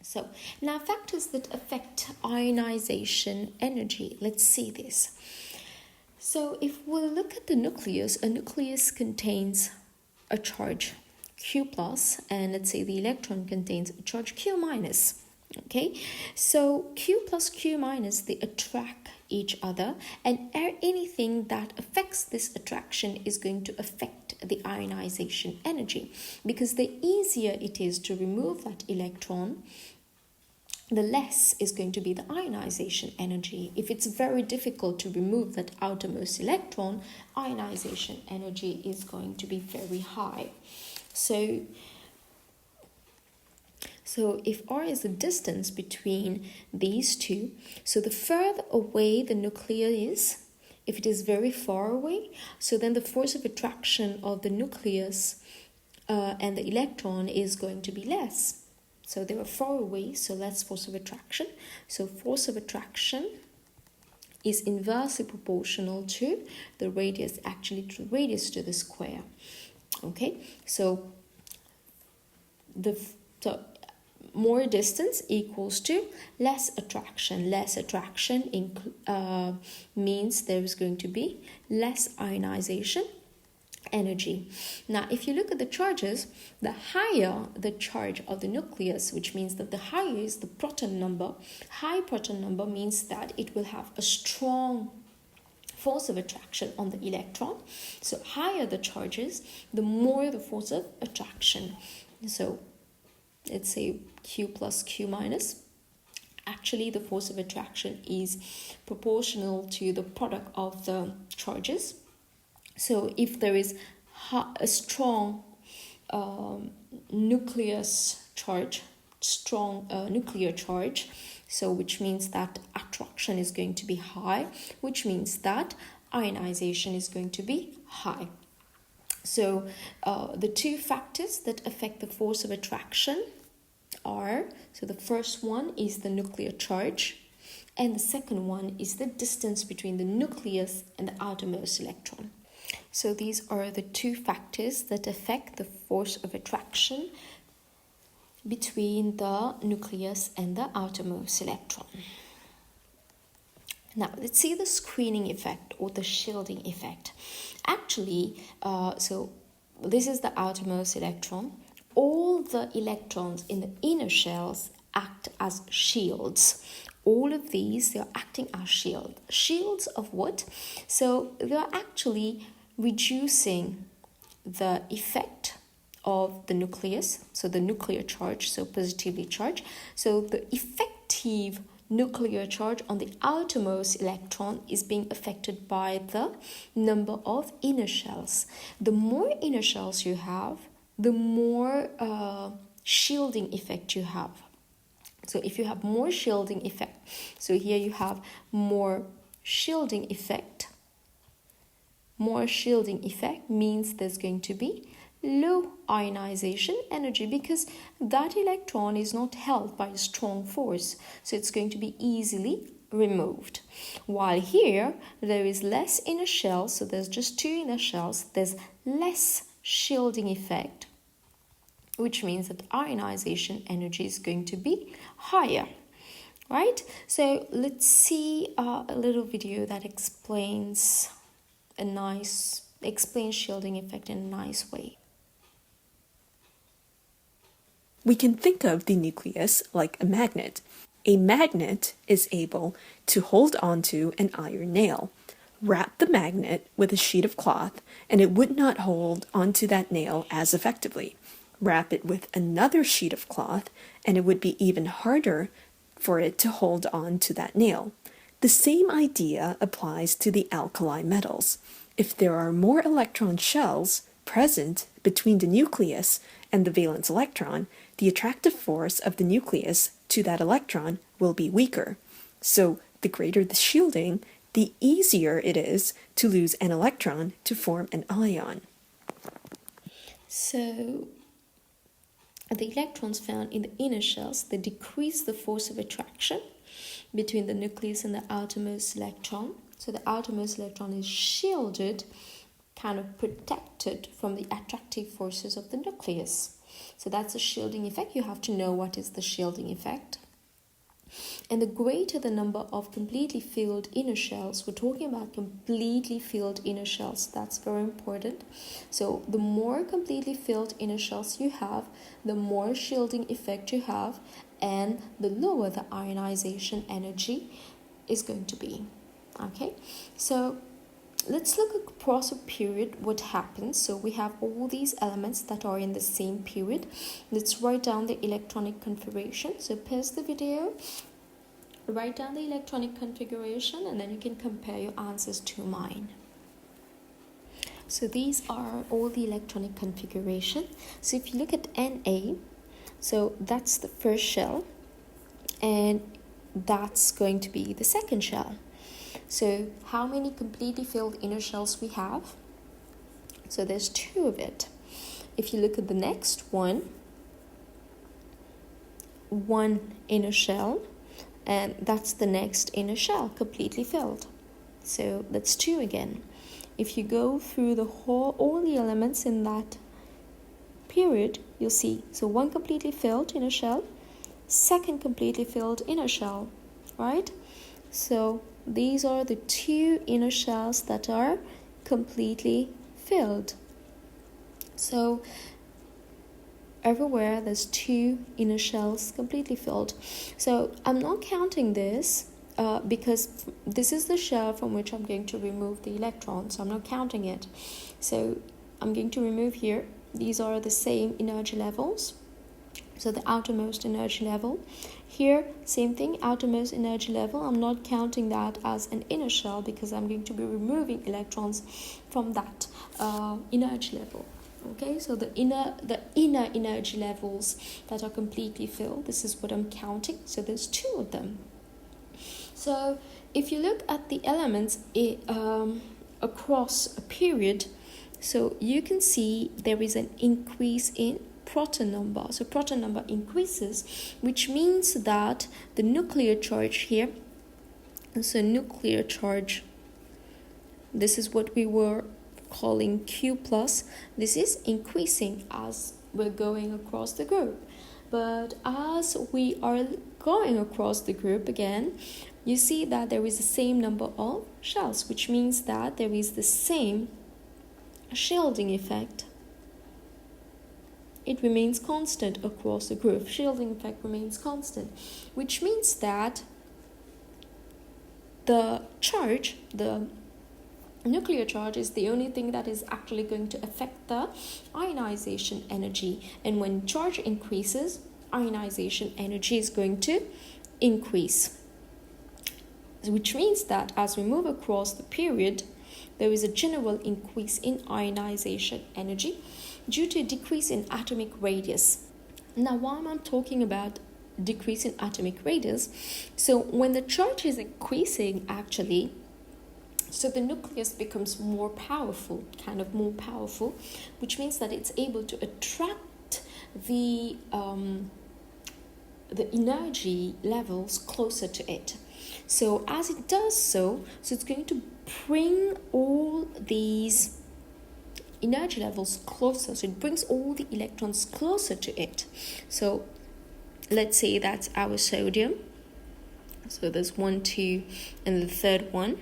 So now factors that affect ionization energy. Let's see this. So if we look at the nucleus, a nucleus contains a charge Q plus, and let's say the electron contains a charge Q minus. Okay, so Q plus Q minus, they attract each other, and anything that affects this attraction is going to affect the ionization energy, because the easier it is to remove that electron, the less is going to be the ionization energy. If it's very difficult to remove that outermost electron, ionization energy is going to be very high. So if R is the distance between these two, so the further away the nucleus is, if it is very far away, so then the force of attraction of the nucleus and the electron is going to be less. So they are far away, so less force of attraction. So force of attraction is inversely proportional to the radius, actually to the radius to the square. Okay, so more distance equals to less attraction. Less attraction means there is going to be less ionization energy. Now, if you look at the charges, the higher the charge of the nucleus, which means that the higher is the proton number, high proton number means that it will have a strong force of attraction on the electron. So higher the charges, the more the force of attraction. So let's say Q plus Q minus. Actually, the force of attraction is proportional to the product of the charges. So if there is a strong nuclear charge, so which means that attraction is going to be high, which means that ionization is going to be high. So the two factors that affect the force of attraction are, so the first one is the nuclear charge, and the second one is the distance between the nucleus and the outermost electron. So these are the two factors that affect the force of attraction between the nucleus and the outermost electron. Now, let's see the screening effect or the shielding effect. Actually, so this is the outermost electron. All the electrons in the inner shells act as shields. All of these, they are acting as shields. Shields of what? So they are actually reducing the effect of the nucleus, so the nuclear charge, so positively charged. So the effective nuclear charge on the outermost electron is being affected by the number of inner shells. The more inner shells you have, the more shielding effect you have. So if you have more shielding effect, so here you have more shielding effect. More shielding effect means there's going to be low ionization energy, because that electron is not held by a strong force, so it's going to be easily removed. While here there is less inner shells, so there's just two inner shells, there's less shielding effect, which means that ionization energy is going to be higher, right? So let's see a little video that explains shielding effect in a nice way. We can think of the nucleus like a magnet. A magnet is able to hold onto an iron nail. Wrap the magnet with a sheet of cloth, and it would not hold onto that nail as effectively. Wrap it with another sheet of cloth, and it would be even harder for it to hold on to that nail. The same idea applies to the alkali metals. If there are more electron shells present between the nucleus and the valence electron, the attractive force of the nucleus to that electron will be weaker. So the greater the shielding, the easier it is to lose an electron to form an ion. So the electrons found in the inner shells, they decrease the force of attraction between the nucleus and the outermost electron. So the outermost electron is shielded, kind of protected from the attractive forces of the nucleus. So that's a shielding effect. You have to know what is the shielding effect. And the greater the number of completely filled inner shells, we're talking about completely filled inner shells, that's very important. So the more completely filled inner shells you have, the more shielding effect you have, and the lower the ionization energy is going to be. Okay, so let's look across a period what happens. So we have all these elements that are in the same period. Let's write down the electronic configuration. So pause the video, write down the electronic configuration, and then you can compare your answers to mine. So these are all the electronic configuration. So if you look at Na, so that's the first shell, and that's going to be the second shell. So how many completely filled inner shells we have? So there's 2 of it. If you look at the next one inner shell, and that's the next inner shell completely filled. So that's 2 again. If you go through all the elements in that period, you'll see, so 1 completely filled inner shell, second completely filled inner shell, right? So these are the 2 inner shells that are completely filled. So everywhere there's 2 inner shells completely filled. So I'm not counting this because this is the shell from which I'm going to remove the electrons. So I'm not counting it. So I'm going to remove here. These are the same energy levels. So the outermost energy level. Here, same thing, outermost energy level. I'm not counting that as an inner shell because I'm going to be removing electrons from that energy level. Okay, so the inner energy levels that are completely filled, this is what I'm counting. So there's 2 of them. So if you look at the elements across a period, so you can see there is an increase in proton number. So proton number increases, which means that the nuclear charge here, so nuclear charge, this is what we were calling Q plus, this is increasing as we're going across the group. But as we are going across the group again, you see that there is the same number of shells, which means that there is the same shielding effect. It remains constant across the group. Shielding effect remains constant, which means that the charge, the nuclear charge, is the only thing that is actually going to affect the ionization energy. And when charge increases, ionization energy is going to increase. Which means that as we move across the period, there is a general increase in ionization energy due to a decrease in atomic radius. Now, why am I talking about decrease in atomic radius? So when the charge is increasing, actually, so the nucleus becomes more powerful, which means that it's able to attract the energy levels closer to it. So as it does so it's going to bring all these energy levels closer. So it brings all the electrons closer to it. So let's say that's our sodium. So there's 1, 2, and the third one.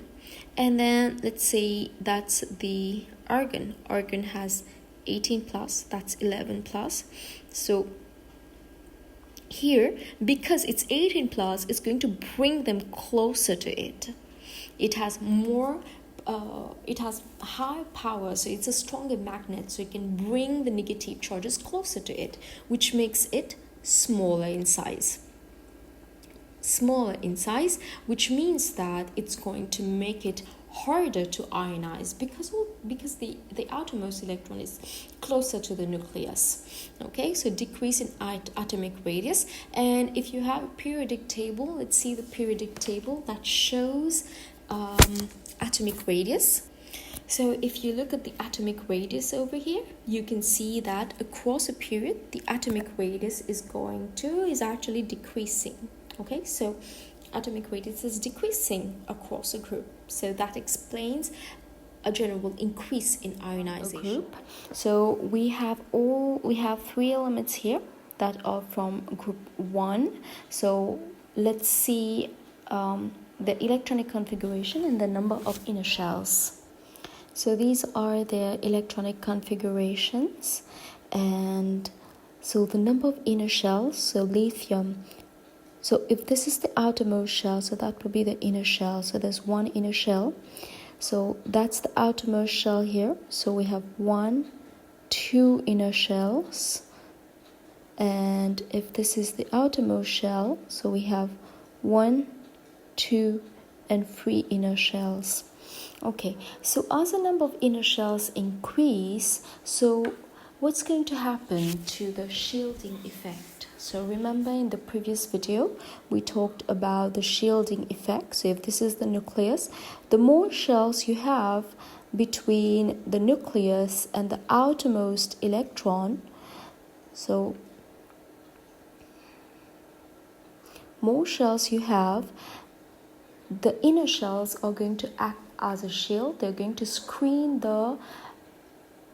And then let's say that's the argon. Argon has 18 plus, that's 11 plus. So here, because it's 18 plus, it's going to bring them closer to it. It has high power, so it's a stronger magnet, so it can bring the negative charges closer to it, which makes it smaller in size. Which means that it's going to make it harder to ionize because the outermost electron is closer to the nucleus. Okay, so decrease in atomic radius. And if you have a periodic table, let's see the periodic table that shows atomic radius. So if you look at the atomic radius over here, you can see that across a period, the atomic radius is actually decreasing. Okay, so atomic radius is decreasing across a group. So that explains a general increase in ionization group. So we have three elements here that are from group 1. So let's see the electronic configuration and the number of inner shells. So these are their electronic configurations, and so the number of inner shells, so lithium. So if this is the outermost shell, so that would be the inner shell. So there's one inner shell. So that's the outermost shell here. So we have 1, 2 inner shells. And if this is the outermost shell, so we have 1, 2, and 3 inner shells. Okay, so as the number of inner shells increase, so what's going to happen to the shielding effect? So remember in the previous video, we talked about the shielding effect. So if this is the nucleus, the more shells you have between the nucleus and the outermost electron, so more shells you have, the inner shells are going to act as a shield. They're going to screen the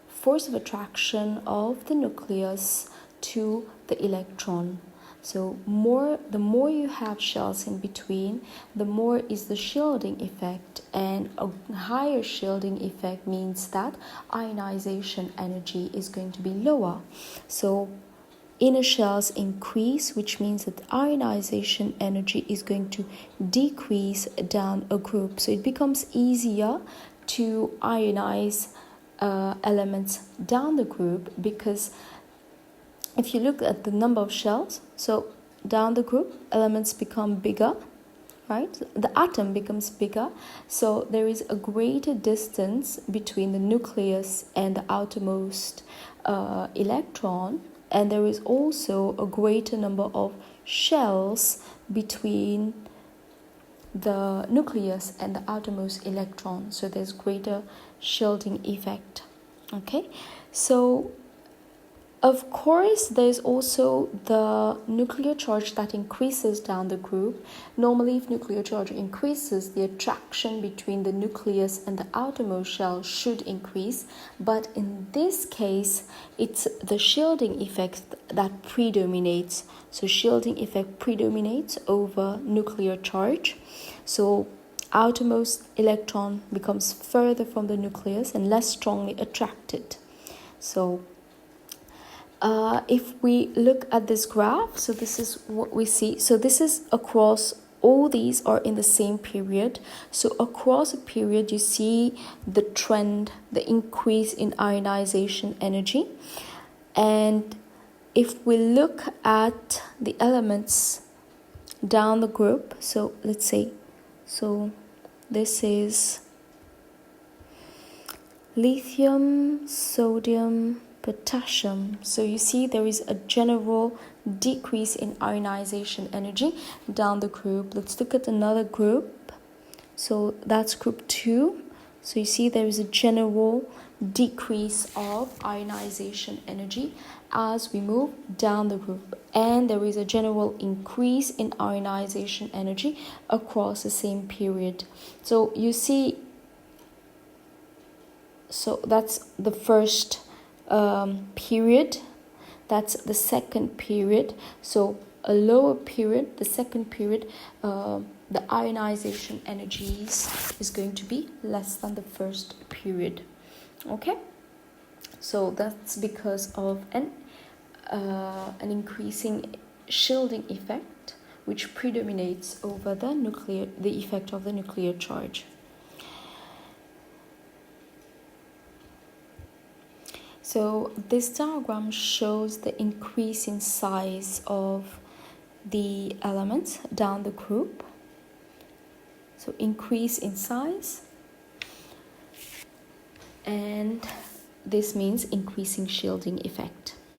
force of attraction of the nucleus to the electron. So the more you have shells in between, the more is the shielding effect, and a higher shielding effect means that ionization energy is going to be lower. So inner shells increase, which means that ionization energy is going to decrease down a group. So it becomes easier to ionize elements down the group, because if you look at the number of shells, so down the group, elements become bigger, right? The atom becomes bigger, so there is a greater distance between the nucleus and the outermost electron. And there is also a greater number of shells between the nucleus and the outermost electron. So there's greater shielding effect. Okay, so of course there's also the nuclear charge that increases down the group. Normally, if nuclear charge increases, the attraction between the nucleus and the outermost shell should increase, but in this case it's the shielding effect that predominates. So shielding effect predominates over nuclear charge. So outermost electron becomes further from the nucleus and less strongly attracted. So if we look at this graph, so this is what we see. So this is across, all these are in the same period. So across a period, you see the trend, the increase in ionization energy. And if we look at the elements down the group, so let's say, so this is lithium, sodium, potassium. So you see there is a general decrease in ionization energy down the group. Let's look at another group. So that's group 2. So you see there is a general decrease of ionization energy as we move down the group, and there is a general increase in ionization energy across the same period. So you see, so that's the first period, that's the second period. So a lower period, the second period, the ionization energies is going to be less than the first period. Okay, so that's because of an increasing shielding effect which predominates over the effect of the nuclear charge. So this diagram shows the increase in size of the elements down the group. So increase in size, and this means increasing shielding effect.